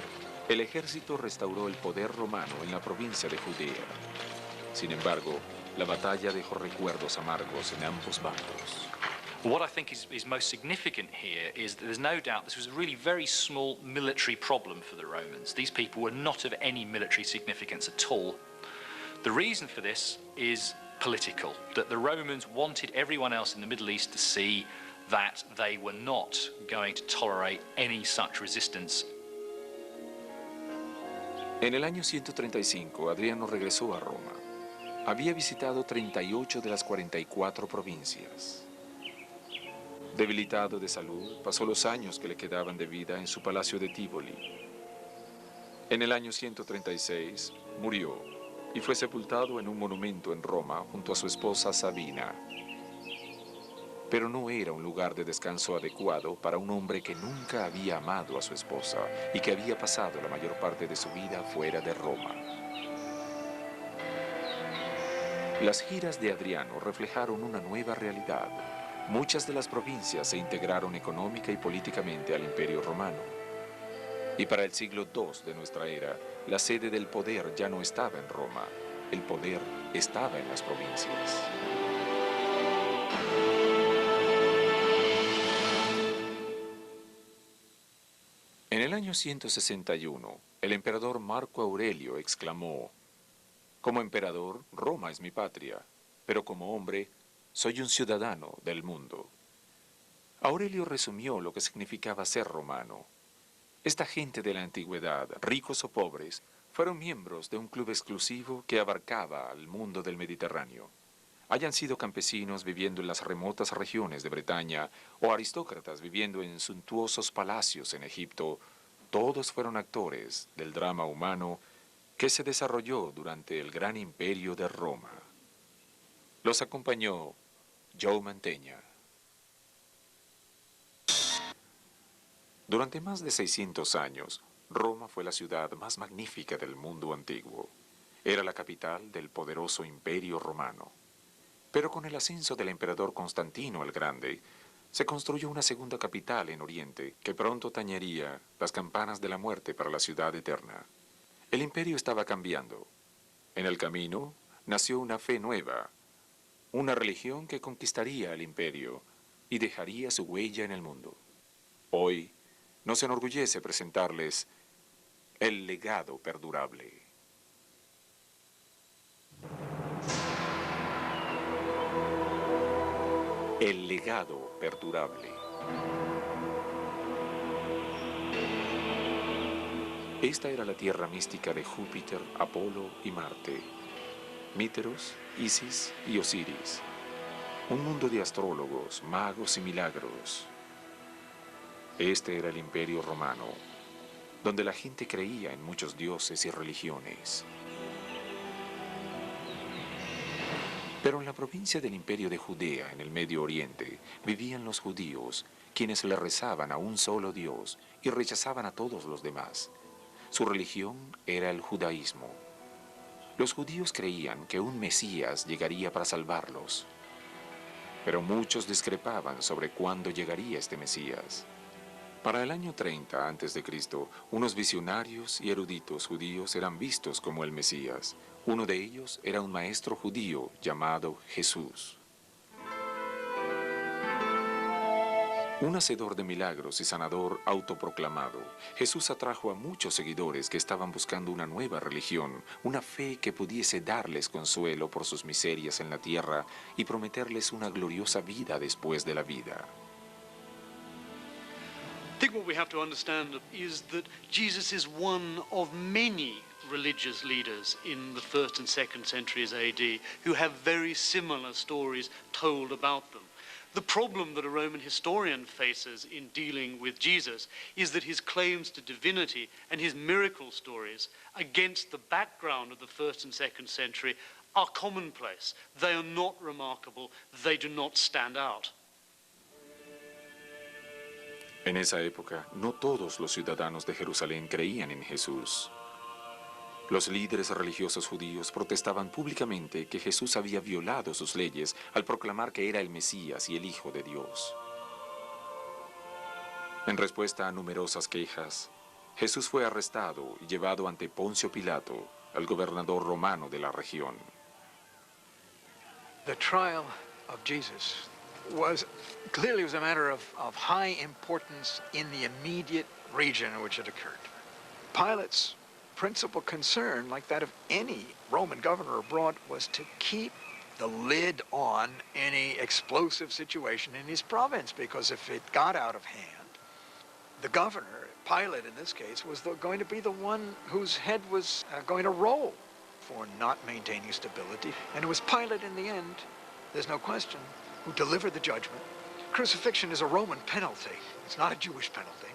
El ejército restauró el poder romano en la provincia de Judea. Sin embargo, la batalla dejó recuerdos amargos en ambos bandos. What I think is most significant here is that there's no doubt this was a really very small military problem for the Romans. These people were not of any military significance at all. The reason for this is political, that the Romans wanted everyone else in the Middle East to see that they were not going to tolerate any such resistance. En el año 135, Adriano regresó a Roma. Había visitado 38 de las 44 provincias. Debilitado de salud, pasó los años que le quedaban de vida en su palacio de Tívoli. En el año 136, murió y fue sepultado en un monumento en Roma junto a su esposa Sabina. Pero no era un lugar de descanso adecuado para un hombre que nunca había amado a su esposa y que había pasado la mayor parte de su vida fuera de Roma. Las giras de Adriano reflejaron una nueva realidad. Muchas de las provincias se integraron económica y políticamente al Imperio Romano. Y para el siglo II de nuestra era, la sede del poder ya no estaba en Roma. El poder estaba en las provincias. En el año 161, el emperador Marco Aurelio exclamó: como emperador, Roma es mi patria, pero como hombre, soy un ciudadano del mundo. Aurelio resumió lo que significaba ser romano. Esta gente de la antigüedad, ricos o pobres, fueron miembros de un club exclusivo que abarcaba al mundo del Mediterráneo. Hayan sido campesinos viviendo en las remotas regiones de Bretaña o aristócratas viviendo en suntuosos palacios en Egipto, todos fueron actores del drama humano que se desarrolló durante el gran imperio de Roma. Los acompañó Joe Mantegna. Durante más de 600 años, Roma fue la ciudad más magnífica del mundo antiguo. Era la capital del poderoso Imperio Romano. Pero con el ascenso del emperador Constantino el Grande, se construyó una segunda capital en Oriente que pronto tañería las campanas de la muerte para la ciudad eterna. El imperio estaba cambiando. En el camino nació una fe nueva, una religión que conquistaría el imperio y dejaría su huella en el mundo. Hoy nos enorgullece presentarles el legado perdurable. El legado perdurable. Esta era la tierra mística de Júpiter, Apolo y Marte, Míteros, Isis y Osiris. Un mundo de astrólogos, magos y milagros. Este era el Imperio Romano, donde la gente creía en muchos dioses y religiones. Pero en la provincia del Imperio de Judea, en el Medio Oriente, vivían los judíos, quienes le rezaban a un solo Dios y rechazaban a todos los demás. Su religión era el judaísmo. Los judíos creían que un Mesías llegaría para salvarlos, pero muchos discrepaban sobre cuándo llegaría este Mesías. Para el año 30 a.C., unos visionarios y eruditos judíos eran vistos como el Mesías. Uno de ellos era un maestro judío llamado Jesús. Un hacedor de milagros y sanador autoproclamado, Jesús atrajo a muchos seguidores que estaban buscando una nueva religión, una fe que pudiese darles consuelo por sus miserias en la tierra y prometerles una gloriosa vida después de la vida. I think what we have to understand is that Jesus is one of many religious leaders in the 1st and 2nd centuries AD who have very similar stories told about them. The problem that a Roman historian faces in dealing with Jesus is that his claims to divinity and his miracle stories against the background of the 1st and 2nd century are commonplace. They are not remarkable. They do not stand out. En esa época, no todos los ciudadanos de Jerusalén creían en Jesús. Los líderes religiosos judíos protestaban públicamente que Jesús había violado sus leyes al proclamar que era el Mesías y el Hijo de Dios. En respuesta a numerosas quejas, Jesús fue arrestado y llevado ante Poncio Pilato, el gobernador romano de la región. The trial of Jesus was clearly a matter of high importance in the immediate region in which it occurred. Pilate's principal concern, like that of any Roman governor abroad, was to keep the lid on any explosive situation in his province, because if it got out of hand, the governor, Pilate in this case, was going to be the one whose head was going to roll for not maintaining stability. And it was Pilate in the end, there's no question, who delivered the judgment. Crucifixion is a Roman penalty. It's not a Jewish penalty.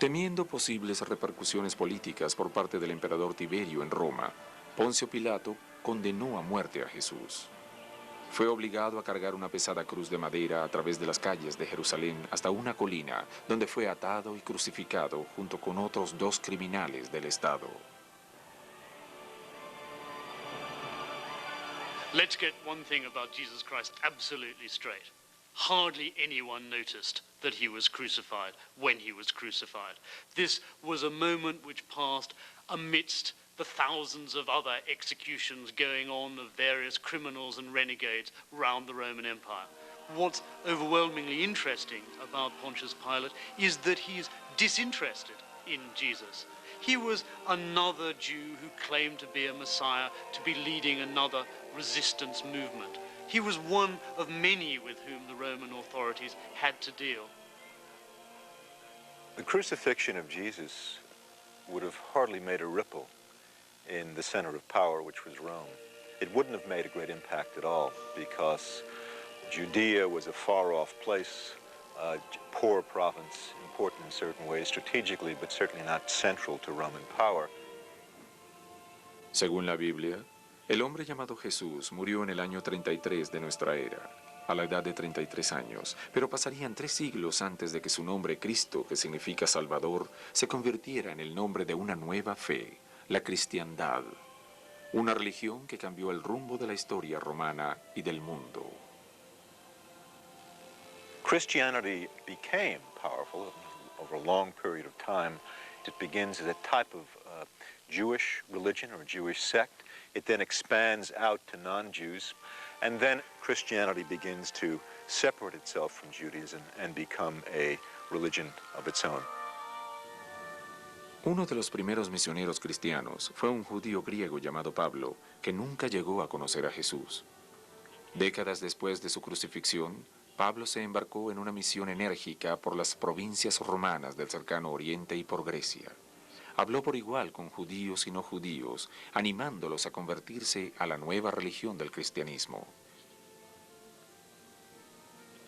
Temiendo posibles repercusiones políticas por parte del emperador Tiberio en Roma, Poncio Pilato condenó a muerte a Jesús. Fue obligado a cargar una pesada cruz de madera a través de las calles de Jerusalén hasta una colina, donde fue atado y crucificado junto con otros 2 criminales del Estado. Let's get one thing about Jesus Christ absolutely straight. Hardly anyone noticed that he was crucified when he was crucified. This was a moment which passed amidst the thousands of other executions going on of various criminals and renegades around the Roman Empire. What's overwhelmingly interesting about Pontius Pilate is that he's disinterested in Jesus. He was another Jew who claimed to be a Messiah, to be leading another resistance movement. He was one of many with whom the Roman authorities had to deal. The crucifixion of Jesus would have hardly made a ripple in the center of power, which was Rome. It wouldn't have made a great impact at all, because Judea was a far-off place, a poor province, important in certain ways strategically, but certainly not central to Roman power. Según la Biblia, el hombre llamado Jesús murió en el año 33 de nuestra era. a la edad de 33 años, pero pasarían 3 siglos antes de que su nombre Cristo, que significa Salvador, se convirtiera en el nombre de una nueva fe, la cristiandad, una religión que cambió el rumbo de la historia romana y del mundo. Christianity became powerful over a long period of time. It begins as a type of Jewish religion or Jewish sect. It then expands out to non-Jews, and then Christianity begins to separate itself from Judaism and become a religion of its own. Uno de los primeros misioneros cristianos fue un judío griego llamado Pablo, que nunca llegó a conocer a Jesús. Décadas después de su crucifixión, Pablo se embarcó en una misión enérgica por las provincias romanas del cercano Oriente y por Grecia. Habló por igual con judíos y no judíos, animándolos a convertirse a la nueva religión del cristianismo.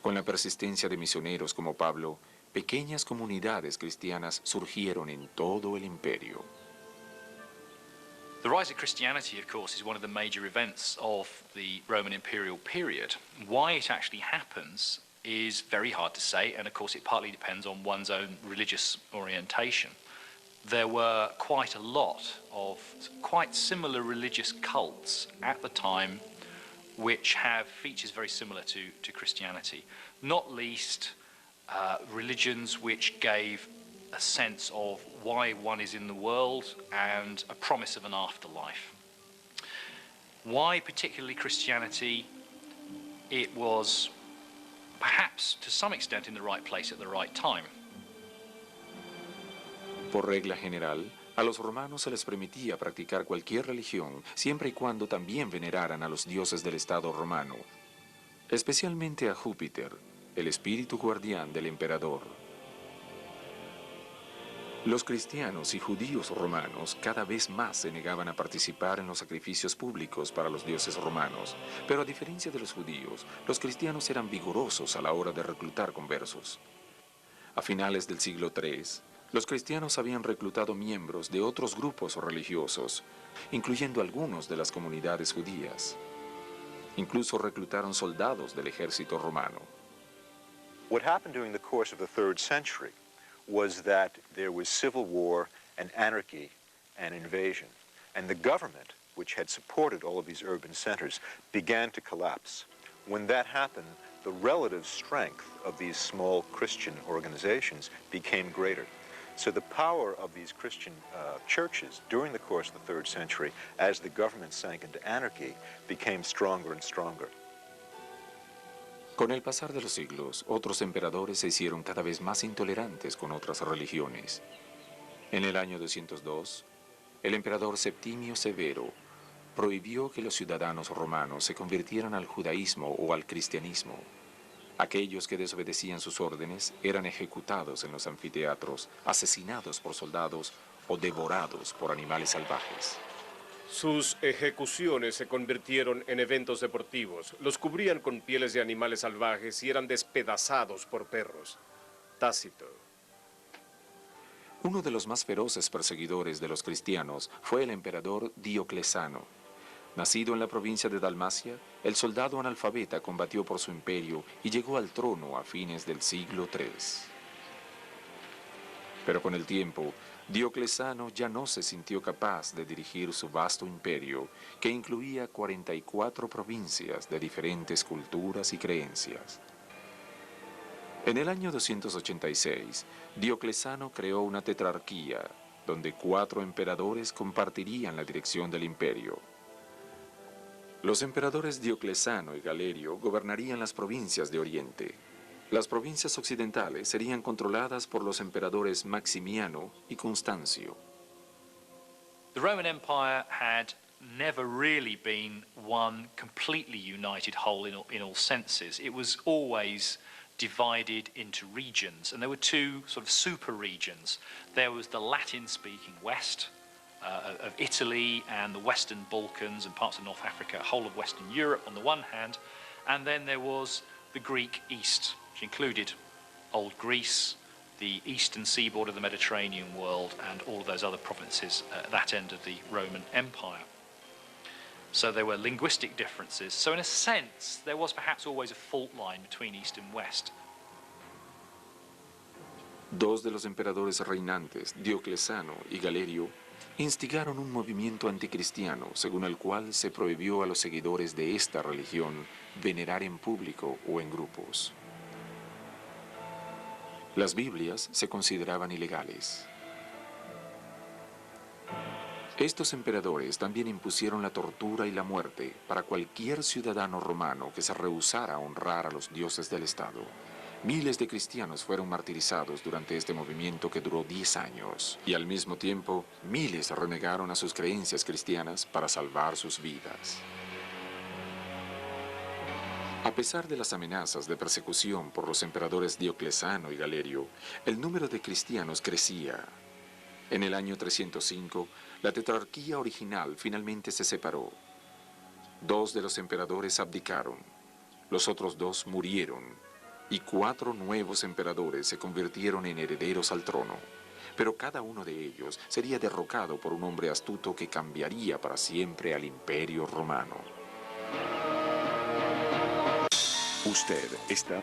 Con la persistencia de misioneros como Pablo, pequeñas comunidades cristianas surgieron en todo el imperio. The rise of Christianity, of course, is one of the major events of the Roman imperial period. Why it actually happens is very hard to say, and of course it partly depends on one's own religious orientation. There were quite a lot of quite similar religious cults at the time which have features very similar to Christianity, not least religions which gave a sense of why one is in the world and a promise of an afterlife. Why particularly Christianity? It was perhaps to some extent in the right place at the right time. Por regla general, a los romanos se les permitía practicar cualquier religión siempre y cuando también veneraran a los dioses del Estado romano, especialmente a Júpiter, el espíritu guardián del emperador. Los cristianos y judíos romanos cada vez más se negaban a participar en los sacrificios públicos para los dioses romanos, pero a diferencia de los judíos, los cristianos eran vigorosos a la hora de reclutar conversos. A finales del siglo III, los cristianos habían reclutado miembros de otros grupos religiosos, incluyendo algunos de las comunidades judías. Incluso reclutaron soldados del ejército romano. What happened during the course of the 3rd century was that there was civil war and anarchy and invasion. And the government, which had supported all of these urban centers, began to collapse. When that happened, the relative strength of these small Christian organizations became greater. So the power of these Christian churches during the course of the 3rd century, as the government sank into anarchy, became stronger and stronger. Con el pasar de los siglos, otros emperadores se hicieron cada vez más intolerantes con otras religiones. En el año 202, el emperador Septimio Severo prohibió que los ciudadanos romanos se convirtieran al judaísmo o al cristianismo. Aquellos que desobedecían sus órdenes eran ejecutados en los anfiteatros, asesinados por soldados o devorados por animales salvajes. Sus ejecuciones se convirtieron en eventos deportivos. Los cubrían con pieles de animales salvajes y eran despedazados por perros. Tácito. Uno de los más feroces perseguidores de los cristianos fue el emperador Dioclesano. Nacido en la provincia de Dalmacia, el soldado analfabeta combatió por su imperio y llegó al trono a fines del siglo III. Pero con el tiempo, Dioclesano ya no se sintió capaz de dirigir su vasto imperio, que incluía 44 provincias de diferentes culturas y creencias. En el año 286, Dioclesano creó una tetrarquía, donde 4 emperadores compartirían la dirección del imperio. Los emperadores Dioclesano y Galerio gobernarían las provincias de Oriente. Las provincias occidentales serían controladas por los emperadores Maximiano y Constancio. The Roman Empire had never really been one completely united whole in all senses. It was always divided into regions, and there were 2 sort of super regions. There was the Latin-speaking West of Italy and the Western Balkans and parts of North Africa, whole of Western Europe on the one hand, and then there was the Greek East, which included Old Greece, the eastern seaboard of the Mediterranean world, and all of those other provinces at that end of the Roman Empire. So there were linguistic differences. So in a sense, there was perhaps always a fault line between East and West. Dos de los emperadores reinantes, Diocleciano y Galerio, instigaron un movimiento anticristiano según el cual se prohibió a los seguidores de esta religión venerar en público o en grupos. Las Biblias se consideraban ilegales. Estos emperadores también impusieron la tortura y la muerte para cualquier ciudadano romano que se rehusara a honrar a los dioses del Estado. Miles de cristianos fueron martirizados durante este movimiento que duró 10 años, y al mismo tiempo, miles renegaron a sus creencias cristianas para salvar sus vidas. A pesar de las amenazas de persecución por los emperadores Diocleciano y Galerio, el número de cristianos crecía. En el año 305, la tetrarquía original finalmente se separó. 2 de los emperadores abdicaron, los otros 2 murieron, y 4 nuevos emperadores se convirtieron en herederos al trono. Pero cada uno de ellos sería derrocado por un hombre astuto que cambiaría para siempre al Imperio Romano. Usted está...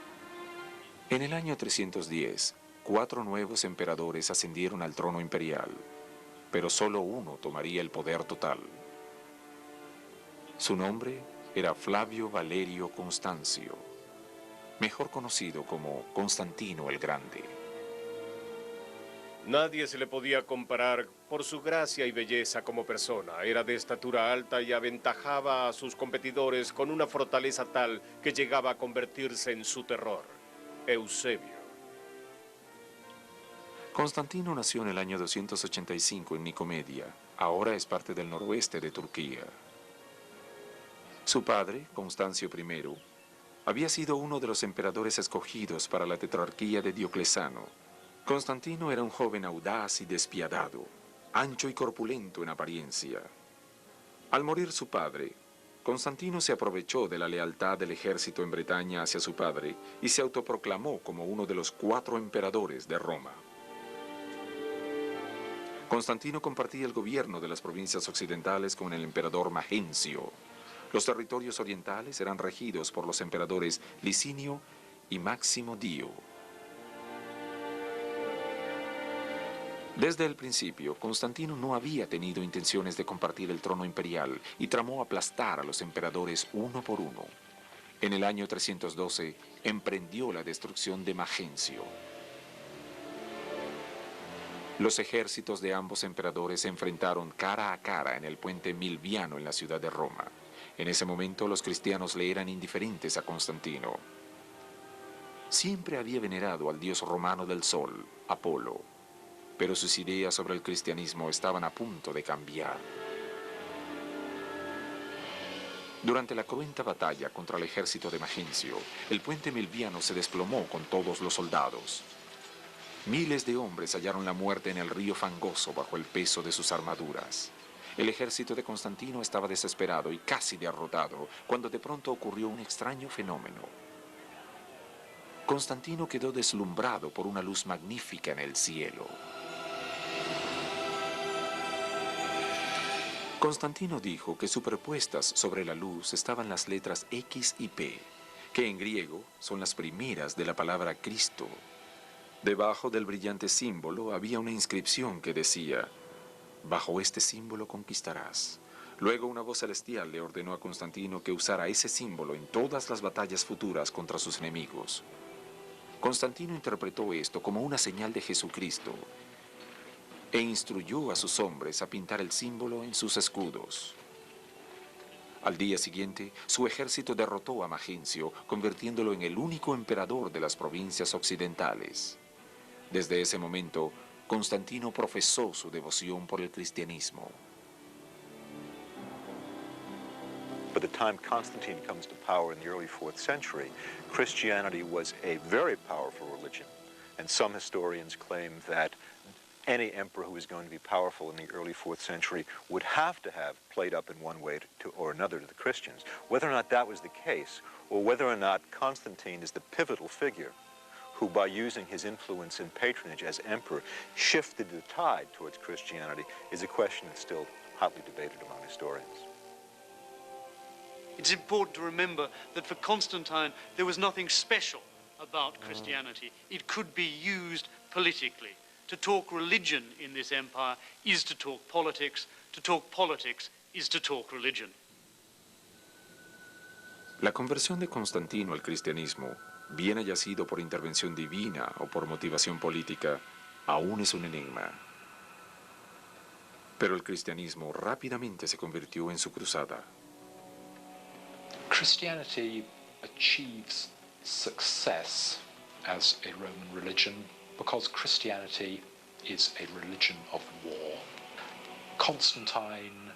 En el año 310, 4 nuevos emperadores ascendieron al trono imperial, pero solo uno tomaría el poder total. Su nombre era Flavio Valerio Constancio, mejor conocido como Constantino el Grande. Nadie se le podía comparar por su gracia y belleza como persona. Era de estatura alta y aventajaba a sus competidores con una fortaleza tal que llegaba a convertirse en su terror. Eusebio. Constantino nació en el año 285 en Nicomedia, ahora es parte del noroeste de Turquía. Su padre, Constancio I, había sido uno de los emperadores escogidos para la tetrarquía de Diocleciano. Constantino era un joven audaz y despiadado, ancho y corpulento en apariencia. Al morir su padre, Constantino se aprovechó de la lealtad del ejército en Bretaña hacia su padre y se autoproclamó como uno de los 4 emperadores de Roma. Constantino compartía el gobierno de las provincias occidentales con el emperador Magencio. Los territorios orientales eran regidos por los emperadores Licinio y Máximo Dio. Desde el principio, Constantino no había tenido intenciones de compartir el trono imperial y tramó aplastar a los emperadores uno por uno. En el año 312, emprendió la destrucción de Magencio. Los ejércitos de ambos emperadores se enfrentaron cara a cara en el puente Milviano en la ciudad de Roma. En ese momento, los cristianos le eran indiferentes a Constantino. Siempre había venerado al dios romano del sol, Apolo, pero sus ideas sobre el cristianismo estaban a punto de cambiar. Durante la cruenta batalla contra el ejército de Magencio, el puente Milviano se desplomó con todos los soldados. Miles de hombres hallaron la muerte en el río fangoso bajo el peso de sus armaduras. El ejército de Constantino estaba desesperado y casi derrotado cuando de pronto ocurrió un extraño fenómeno. Constantino quedó deslumbrado por una luz magnífica en el cielo. Constantino dijo que superpuestas sobre la luz estaban las letras X y P, que en griego son las primeras de la palabra Cristo. Debajo del brillante símbolo había una inscripción que decía: bajo este símbolo conquistarás. Luego una voz celestial le ordenó a Constantino que usara ese símbolo en todas las batallas futuras contra sus enemigos. Constantino interpretó esto como una señal de Jesucristo e instruyó a sus hombres a pintar el símbolo en sus escudos. Al día siguiente, su ejército derrotó a Magencio, convirtiéndolo en el único emperador de las provincias occidentales. Desde ese momento, Constantino profesó su devoción por el cristianismo. By the time Constantine comes to power in the early 4th century, Christianity was a very powerful religion. And some historians claim that any emperor who was going to be powerful in the early 4th century would have to have played up in one way or another to the Christians. Whether or not that was the case, or whether or not Constantine is the pivotal figure who, by using his influence and patronage as emperor, shifted the tide towards Christianity, is a question that's still hotly debated among historians. It's important to remember that for Constantine, there was nothing special about Christianity. It could be used politically. To talk religion in this empire is to talk politics. To talk politics is to talk religion. La conversión de Constantino al cristianismo, bien haya sido por intervención divina o por motivación política, aún es un enigma. Pero el cristianismo rápidamente se convirtió en su cruzada. Christianity achieves success as a Roman religion because Christianity is a religion of war. Constantine